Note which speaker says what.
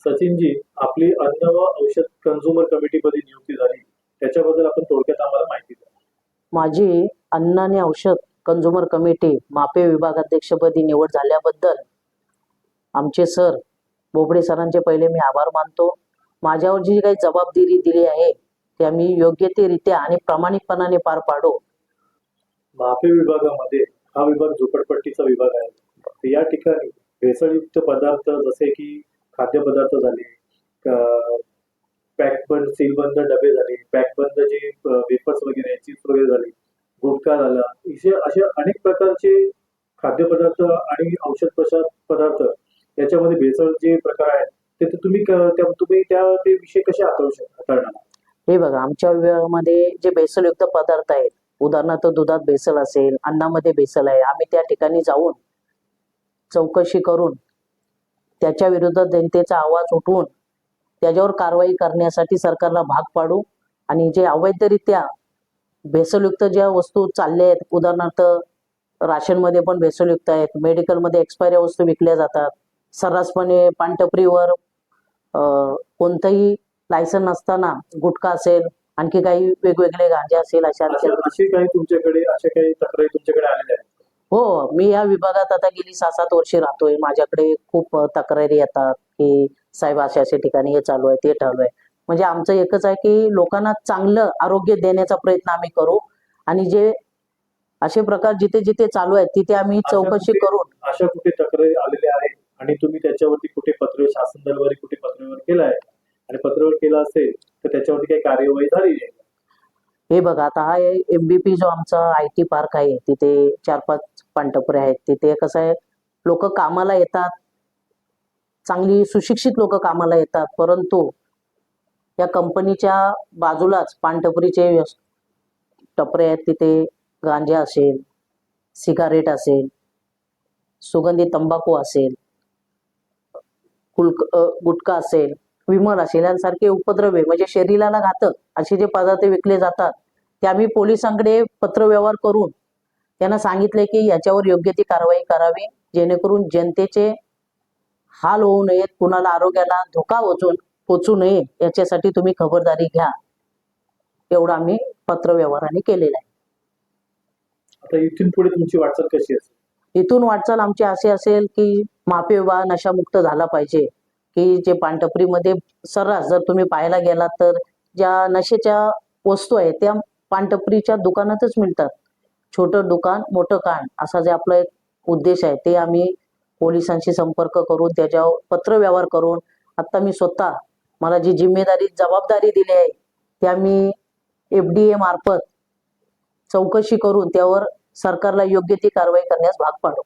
Speaker 1: सचिनजी, आपली अन्न व औषध कन्झ्युमर कमिटीमध्ये नियुक्ती झाली, त्याच्याबद्दल आपण थोडक्यात आम्हाला माहिती द्या.
Speaker 2: माझी अन्न आणि औषध कन्झ्युमर कमिटी मापे विभागाध्यक्षपदी निवड झाल्याबद्दल आमचे सर बोबडे सरांचे पहिले मी आभार मानतो. माझ्यावर जी काही जबाबदारी दिली आहे ते आम्ही योग्यतेरित्या आणि प्रामाणिकपणाने पार पाडू.
Speaker 1: मापे विभागामध्ये हा विभाग झोपडपट्टीचा विभाग आहे. तर या ठिकाणी भेसळयुक्त पदार्थ जसे की खाद्यपदार्थ झाले, पॅकबंद सीलबंद डबे झाले, पॅकबंद जे वेफर्स वगैरे चिप्स वगैरे झाले, गुटखा झाला, असे अनेक प्रकारचे खाद्यपदार्थ आणि औषध पदार्थ याच्यामध्ये भेसळ जे प्रकार आहेत ते तुम्ही ते विषय कसे हाताळणार?
Speaker 2: हे बघा, आमच्या विभागामध्ये जे भेसळयुक्त पदार्थ आहेत, उदाहरणार्थ दुधात भेसळ असेल, अन्नामध्ये भेसळ आहे, आम्ही त्या ठिकाणी जाऊन चौकशी करून त्याच्या विरोधात जनतेचा आवाज उठवून त्याच्यावर कारवाई करण्यासाठी सरकारला भाग पाडू. आणि जे अवैधरित्या भेसळयुक्त ज्या वस्तू चालल्या आहेत, उदाहरणार्थ राशनमध्ये पण भेसळयुक्त आहेत, मेडिकलमध्ये एक्सपायरी वस्तू विकल्या जातात, सर्रासपणे पानटपरीवर कोणतंही लायसन नसताना गुटखा असेल, आणखी काही वेगवेगळे गांजे असेल,
Speaker 1: अशी काही तुमच्याकडे तक्रारी तुमच्याकडे आलेल्या आहेत?
Speaker 2: हो, मी या विभागात आता गेली 6-7 वर्षे राहतोय. माझ्याकडे खूप तक्रारी येतात की साहेब अशा ठिकाणी हे चालू आहे, ते चालू आहे. म्हणजे आमचं एकच आहे की लोकांना चांगलं आरोग्य देण्याचा प्रयत्न आम्ही करू. आणि जे असे प्रकार जिथे जिथे चालू आहेत तिथे आम्ही चौकशी करून.
Speaker 1: अशा कुठे तक्रारी आलेल्या आहेत आणि तुम्ही त्याच्यावरती कुठे शासन दरबारी कुठे पत्रव्यवहार केला आहे आणि पत्रव्यवहार केला असेल तर त्याच्यावरती काही कार्यवाही झाली आहे?
Speaker 2: हे बघा, आता हा MBP जो आमचा IT पार्क आहे, तिथे 4-5 पानटपरे आहेत. तिथे कसं आहे, लोक कामाला येतात, चांगली सुशिक्षित लोक कामाला येतात, परंतु या कंपनीच्या बाजूलाच पानटपरीचे टपरे आहेत. तिथे गांजा असेल, सिगारेट असेल, सुगंधी तंबाखू असेल, गुटखा असेल, विमल असेल, यांसारखे उपद्रव्य म्हणजे शरीराला घातक असे जे पदार्थ विकले जातात ते आम्ही पोलिसांकडे पत्रव्यवहार करून त्यांना सांगितले की याच्यावर योग्य ती कारवाई करावी, जेणेकरून जनतेचे हाल होऊ नयेत, कुणाला आरोग्याला धोका पोचू नये, याच्यासाठी तुम्ही खबरदारी घ्या. एवढं आम्ही पत्रव्यवहाराने केलेलं आहे.
Speaker 1: आता इथून पुढे तुमची वाटचाल कशी असेल?
Speaker 2: इथून वाटचाल आमची अशी असेल की मापे विभाग नशामुक्त झाला पाहिजे. की जे पानटपरीमध्ये सर्रास जर तुम्ही पाहायला गेलात तर ज्या नशेच्या वस्तू आहेत त्या पानटपरीच्या दुकानातच मिळतात. छोटं दुकान मोठं कान असा जे आपला एक उद्देश आहे, ते आम्ही पोलिसांशी संपर्क करून त्याच्यावर पत्रव्यवहार करून आता मी स्वतः मला जी जबाबदारी दिली आहे ते आम्ही FDA मार्फत चौकशी करून त्यावर सरकारला योग्य ती कारवाई करण्यास भाग पाडू.